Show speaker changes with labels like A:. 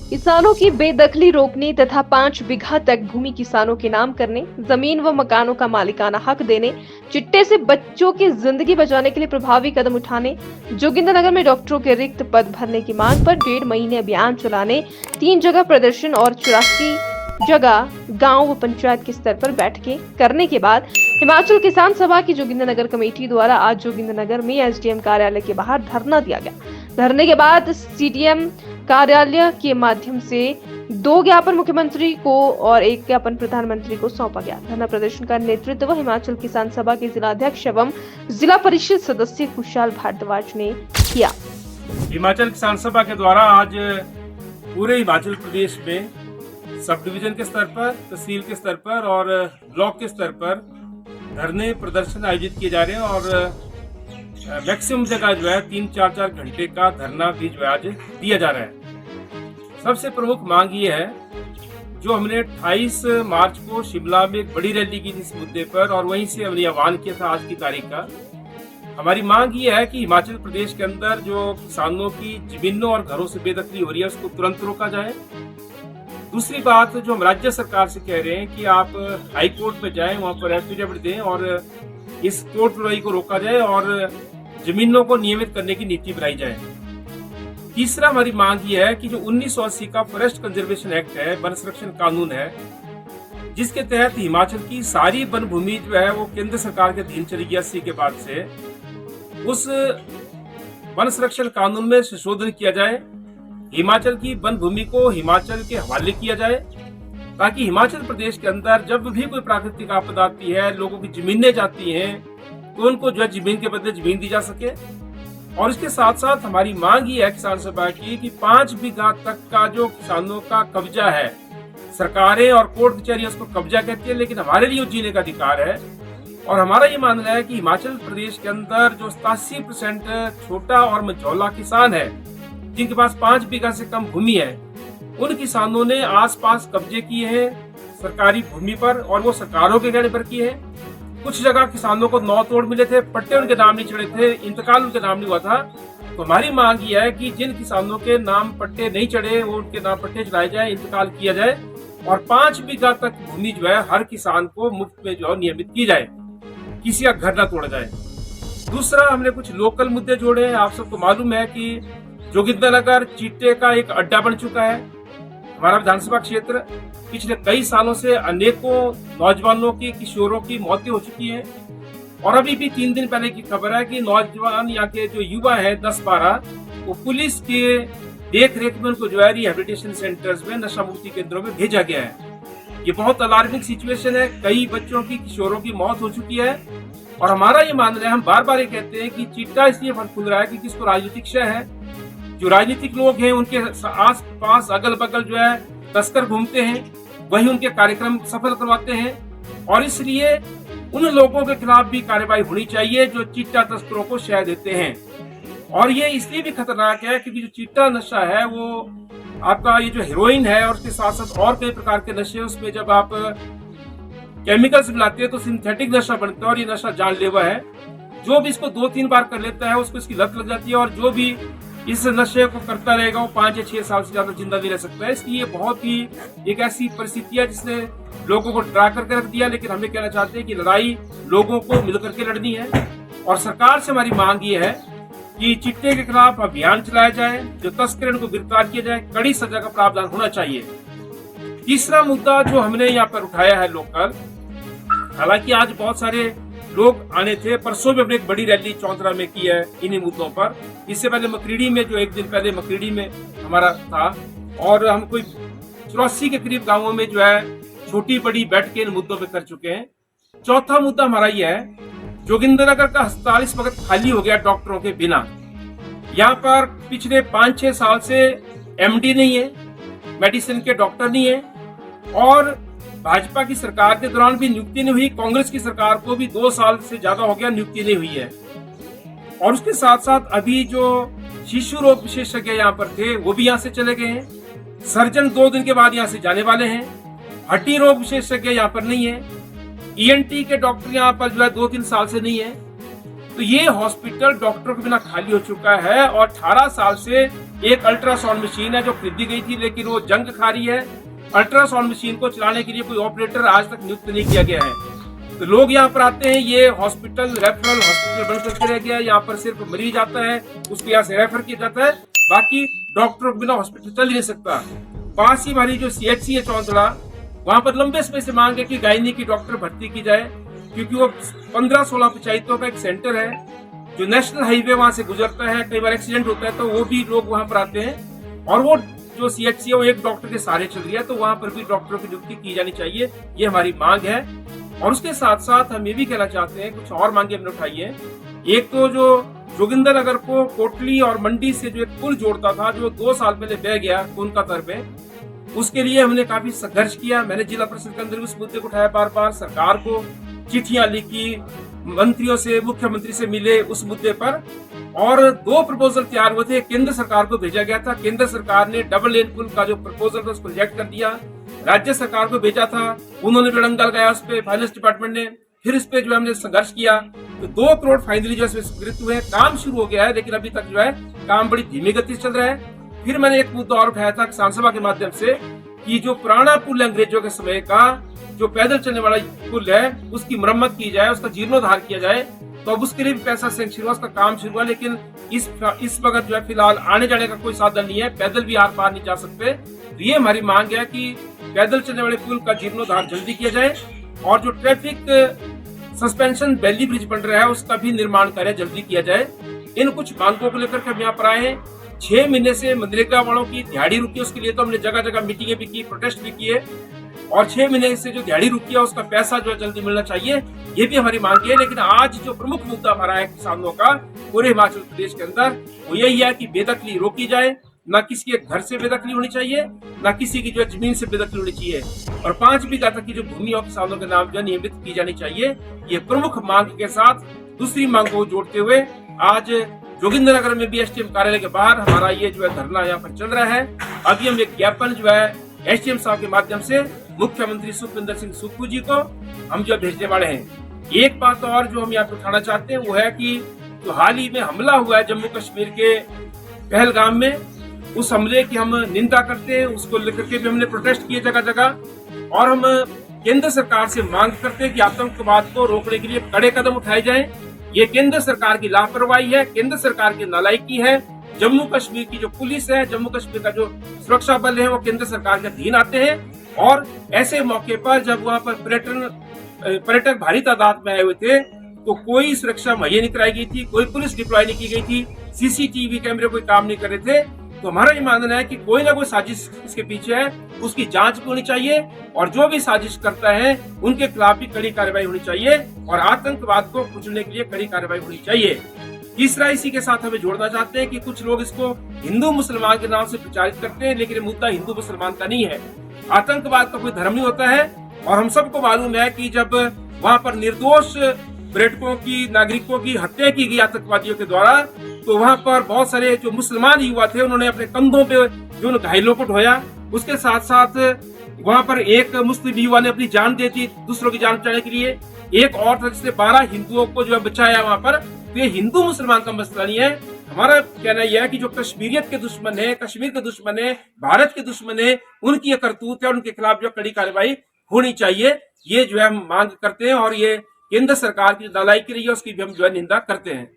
A: किसानों की बेदखली रोकने तथा 5 बीघा तक भूमि किसानों के नाम करने, जमीन व मकानों का मालिकाना हक देने, चिट्टे से बच्चों की जिंदगी बचाने के लिए प्रभावी कदम उठाने, जोगिंद्रनगर में डॉक्टरों के रिक्त पद भरने की मांग पर 1.5 महीने अभियान चलाने, 3 जगह प्रदर्शन और 84 जगह गांव व पंचायत के स्तर पर बैठकें करने के बाद हिमाचल किसान सभा की जोगिंद्रनगर कमेटी द्वारा आज जोगिंद्रनगर में एसडीएम कार्यालय के बाहर धरना दिया गया। धरने के बाद सीडीएम कार्यालय के माध्यम से 2 ज्ञापन मुख्यमंत्री को और 1 ज्ञापन प्रधानमंत्री को सौंपा गया। धरना प्रदर्शन का नेतृत्व हिमाचल किसान सभा के जिलाध्यक्ष एवं जिला परिषद सदस्य खुशहाल भारद्वाज ने किया।
B: हिमाचल किसान सभा के द्वारा आज पूरे हिमाचल प्रदेश में सब डिवीजन के स्तर पर, तहसील के स्तर पर और ब्लॉक के स्तर पर धरने प्रदर्शन आयोजित किए जा रहे हैं और मैक्सिमम जगह जो है 3-4 घंटे का धरना भी जो है आज दिया जा रहा है। सबसे प्रमुख मांग ये है, जो हमने 28 मार्च को शिमला में एक बड़ी रैली की थी इस मुद्दे पर और वहीं से हमने आह्वान किया था आज की तारीख का। हमारी मांग ये है कि हिमाचल प्रदेश के अंदर जो किसानों की जमीनों और घरों से बेदखली हो रही है उसको तुरंत रोका जाए। दूसरी बात जो हम राज्य सरकार से कह रहे हैं कि आप हाई कोर्ट में जाएं, वहां पर एफिडेविट दें और इस कोर्ट लड़ाई को रोका जाए और जमीनों को नियमित करने की नीति बनाई जाए। तीसरा हमारी मांग ये है कि जो 1980 का फॉरेस्ट कंजर्वेशन एक्ट है, वन संरक्षण कानून है, जिसके तहत हिमाचल की सारी वन भूमि जो है वो केंद्र सरकार के अधीन चली गई 80 के बाद से, उस वन संरक्षण कानून में संशोधन किया जाए। हिमाचल की वन भूमि को हिमाचल के हवाले किया जाए ताकि हिमाचल प्रदेश के अंदर जब भी कोई प्राकृतिक आपदा आती है, लोगों की जमीनें जाती हैं, तो उनको जो है जमीन के बदले जमीन दी जा सके। और इसके साथ साथ हमारी मांग ये है किसान सभा की कि 5 बीघा तक का जो किसानों का कब्जा है, सरकारें और कोर्ट कचहरियां उसको कब्जा कहती है, लेकिन हमारे लिए जीने का अधिकार है। और हमारा ये मानना है कि हिमाचल प्रदेश के अंदर जो 87% छोटा और मझौला किसान है, जिनके पास 5 बीघा से कम भूमि है, उन किसानों ने आसपास कब्जे किए हैं सरकारी भूमि पर और वो सरकारों के कहने पर किए हैं। कुछ जगह किसानों को 9 तोड़ मिले थे, पट्टे उनके नाम नहीं चढ़े थे, इंतकाल उनके नाम नहीं हुआ था। तो हमारी मांग ये है कि जिन किसानों के नाम पट्टे नहीं चढ़े वो उनके नाम पट्टे चढ़ाए जाए, इंतकाल किया जाए और 5 बीघा तक भूमि जो है हर किसान को मुफ्त में जो है नियमित की जाए, किसी का घर न तोड़ा जाए। दूसरा हमने कुछ लोकल मुद्दे जोड़े हैं। आप सबको मालूम है कि जोगिंद्रनगर चीटे का एक अड्डा बन चुका है। हमारा विधानसभा क्षेत्र पिछले कई सालों से अनेकों नौजवानों की, किशोरों की मौतें हो चुकी हैं और अभी भी 3 दिन पहले की खबर है कि नौजवान यहाँ के जो युवा है 10-12, वो पुलिस के देख रेख में उनको जो है रिहेबिलिटेशन सेंटर्स में, नशा मुक्ति केंद्रों में भेजा गया है। ये बहुत अलार्मिंग सिचुएशन है। कई बच्चों की, किशोरों की मौत हो चुकी है और हमारा ये मानना है, हम बार बार ये कहते हैं कि चिट्टा इसलिए फल फूल रहा है कि किसको राजनीतिक क्षय है। जो राजनीतिक लोग हैं उनके आस पास अगल बगल जो है तस्कर घूमते हैं, वही उनके कार्यक्रम सफल करवाते हैं और इसलिए उन लोगों के खिलाफ भी कार्रवाई होनी चाहिए जो चिट्टा तस्करों को शय देते हैं। और ये इसलिए भी खतरनाक है क्योंकि जो चिट्टा नशा है वो आपका ये जो हेरोइन है और उसके साथ साथ और कई प्रकार के नशे, उसमें जब आप केमिकल्स मिलाते हैं तो सिंथेटिक नशा बनता है और ये नशा जानलेवा है। जो भी इसको 2-3 बार कर लेता है उसको इसकी लत लग जाती है और जो भी इस नशे को करता रहेगा वो 5 या 6 साल से ज्यादा जिंदा नहीं रह सकता है। इसलिए बहुत ही एक ऐसी परिस्थिति है जिसने लोगों को डरा करके रख दिया। लेकिन हमें कहना चाहते हैं कि लड़ाई लोगों को मिलकर के लड़नी है और सरकार से हमारी मांग ये है कि चिट्टे के खिलाफ अभियान चलाया जाए, जो तस्कर उनको गिरफ्तार किया जाए, कड़ी सजा का प्रावधान होना चाहिए। तीसरा मुद्दा जो हमने यहाँ पर उठाया है लोकल, हालांकि आज बहुत सारे लोग आने थे, परसों भी हमने एक बड़ी रैली चौंतरा में की है इन्हीं मुद्दों पर। इससे पहले मकरीडी में, जो 1 दिन पहले मकरीडी में हमारा था, और हम कोई 84 के करीब गांवों में जो है छोटी बड़ी बैठ के इन मुद्दों पे कर चुके हैं। चौथा मुद्दा हमारा यह है, जोगिंद्रनगर का अस्पताल इस वक्त खाली हो गया डॉक्टरों के बिना। यहाँ पर पिछले 5-6 साल से एमडी नहीं है, मेडिसिन के डॉक्टर नहीं है और भाजपा की सरकार के दौरान भी नियुक्ति नहीं हुई। कांग्रेस की सरकार को भी 2 साल से ज्यादा हो गया, नियुक्ति नहीं हुई है। और उसके साथ साथ अभी जो शिशु रोग विशेषज्ञ यहाँ पर थे वो भी यहाँ से चले गए हैं। सर्जन 2 दिन के बाद यहाँ से जाने वाले हैं। हड्डी रोग विशेषज्ञ यहाँ पर नहीं है। ईएनटी के डॉक्टर यहाँ पर जो है 2-3 साल से नहीं है। तो ये हॉस्पिटल डॉक्टरों के बिना खाली हो चुका है और 18 साल से एक अल्ट्रासाउंड मशीन है जो खरीदी गई थी, लेकिन वो जंग खा रही है। अल्ट्रासाउंड मशीन को चलाने के लिए कोई ऑपरेटर आज तक नियुक्त नहीं किया गया है। तो लोग यहाँ पर आते हैं, ये हॉस्पिटल रेफरल हॉस्पिटल बन करके रह गया है। यहाँ पर सिर्फ मरीज आता है, उसके यहाँ से रेफर किया जाता है, बाकी डॉक्टर के बिना हॉस्पिटल चल ही नहीं सकता। पास ही हमारी जो CHC है चौंतड़ा, वहां पर लंबे समय से मांग है कि गायनी की डॉक्टर भर्ती की जाए, क्योंकि वो 15-16 पंचायतों का एक सेंटर है जो नेशनल हाईवे वहां से गुजरता है। कई बार एक्सीडेंट होता है तो वो भी लोग वहां पर आते हैं, और वो जो CHC है वो एक डॉक्टर के सहारे चल रही है, तो वहां पर भी डॉक्टरों की नियुक्ति की जानी चाहिए, ये हमारी मांग है। और उसके साथ साथ हम ये भी कहना चाहते हैं, कुछ और मांगे हमने उठाई है। एक तो जो जोगिंदर नगर को कोटली और मंडी से जो एक पुल जोड़ता था, जो 2 साल पहले बह गया कोनका तर पे, उसके लिए हमने काफी संघर्ष किया। मैंने जिला परिषद के अंदर उस मुद्दे को उठाया, बार बार सरकार को चिट्ठियां लिखी, मंत्रियों से, मुख्यमंत्री से मिले उस मुद्दे पर, और 2 प्रपोजल तैयार हुए थे, केंद्र सरकार को भेजा गया था। केंद्र सरकार ने डबल लेन पुल का जो प्रपोजल था उसको रिजेक्ट कर दिया। राज्य सरकार को भेजा था, उन्होंने भी डंगा लगाया उस पे, फाइनेंस डिपार्टमेंट ने। फिर इस पे जो हमने संघर्ष किया तो 2 करोड़ फाइनली जो स्वीकृत हुए, काम शुरू हो गया है, लेकिन अभी तक जो है काम बड़ी धीमी गति से चल रहा है। फिर मैंने एक मुद्दा और उठाया था किसान सभा के माध्यम से, कि जो पुराना पुल अंग्रेजों के समय का जो पैदल चलने वाला पुल है, उसकी मरम्मत की जाए, उसका जीर्णोद्धार किया जाए। तो अब उसके लिए भी पैसा सैंक्शन हुआ, उसका काम शुरू हुआ, लेकिन इस वक्त जो है फिलहाल आने जाने का कोई साधन नहीं है, पैदल भी आर पार नहीं जा सकते। तो ये हमारी मांग है कि पैदल चलने वाले पुल का जीर्णोद्धार जल्दी किया जाए, और जो ट्रैफिक सस्पेंशन बैली ब्रिज बन रहा है उसका भी निर्माण कार्य जल्दी किया जाए। इन कुछ मांगों को लेकर हम यहाँ पर आए हैं। 6 महीने से मनरेगा वालों की दिहाड़ी रुकी, उसके लिए तो हमने जगह जगह मीटिंगें भी की, प्रोटेस्ट भी किए, और 6 महीने से जो दिहाड़ी रुकी है उसका पैसा जो है जल्दी मिलना चाहिए, ये भी हमारी मांग है। लेकिन आज जो प्रमुख मुद्दा हमारा है किसानों का पूरे हिमाचल प्रदेश के अंदर, वो यही है कि बेदखली रोकी जाए। ना किसी के घर से बेदखली होनी चाहिए, ना किसी की जो है जमीन से बेदखली होनी चाहिए, और 5 बीघा तक की जो भूमि और किसानों के नाम जो नियमित की जानी चाहिए। ये प्रमुख मांग के साथ दूसरी मांग को जोड़ते हुए आज जोगिंदर नगर में भी SDM कार्यालय के बाहर हमारा ये जो है धरना यहाँ पर चल रहा है। अभी हम एक ज्ञापन जो है SDM साहब के माध्यम से मुख्यमंत्री सुखविंदर सिंह सुक्खू जी को हम जो भेजने वाले हैं। एक बात और जो हम यहाँ पे उठाना चाहते हैं वो है कि जो हाल ही में हमला हुआ है जम्मू कश्मीर के पहलगाम में, उस हमले की हम निंदा करते हैं। उसको लेकर के भी हमने प्रोटेस्ट किए जगह जगह, और हम केंद्र सरकार से मांग करते हैं कि आतंकवाद को रोकने के लिए कड़े कदम उठाए जाएं। ये केंद्र सरकार की लापरवाही है, केंद्र सरकार की नालायकी है। जम्मू कश्मीर की जो पुलिस है, जम्मू कश्मीर का जो सुरक्षा बल है, वो केंद्र सरकार के अधीन आते हैं, और ऐसे मौके पर जब वहाँ पर पर्यटक भारी तादाद में आए हुए थे तो कोई सुरक्षा मुहैया नहीं कराई गई थी, कोई पुलिस डिप्लॉय नहीं की गई थी, CCTV कैमरे कोई काम नहीं कर रहे थे। तो हमारा ये मानना है कि कोई ना कोई साजिश इसके पीछे है, उसकी जांच भी होनी चाहिए, और जो भी साजिश करता है उनके खिलाफ भी कड़ी कार्रवाई होनी चाहिए, और आतंकवाद को कुचलने के लिए कड़ी कार्रवाई होनी चाहिए। तीसरा इसी के साथ हमें जोड़ना चाहते हैं कि कुछ लोग इसको हिंदू मुसलमान के नाम से प्रचारित करते हैं, लेकिन ये मुद्दा हिंदू मुसलमान का नहीं है। आतंकवाद का कोई धर्म नहीं होता है, और हम सबको मालूम है कि जब वहाँ पर निर्दोष पर्यटकों की, नागरिकों की हत्या की गई आतंकवादियों के द्वारा, तो वहाँ पर बहुत सारे जो मुसलमान युवा थे उन्होंने अपने कंधों पे जो घायलों को ढोया। उसके साथ साथ वहाँ पर एक मुस्लिम युवा ने अपनी जान दे दी दूसरों की जान बचाने के लिए। एक और था जिसने 12 हिंदुओं को जो है बचाया वहाँ पर। तो ये हिंदू मुसलमान का मसला नहीं है। हमारा कहना यह है कि जो कश्मीरियत के दुश्मन है, कश्मीर के दुश्मन है, भारत के दुश्मन है, उनकी ये करतूत है, उनके खिलाफ जो कड़ी कार्रवाई होनी चाहिए, ये जो है हम मांग करते हैं, और ये केंद्र सरकार की नालायकी रही है उसकी भी हम जो है निंदा करते हैं।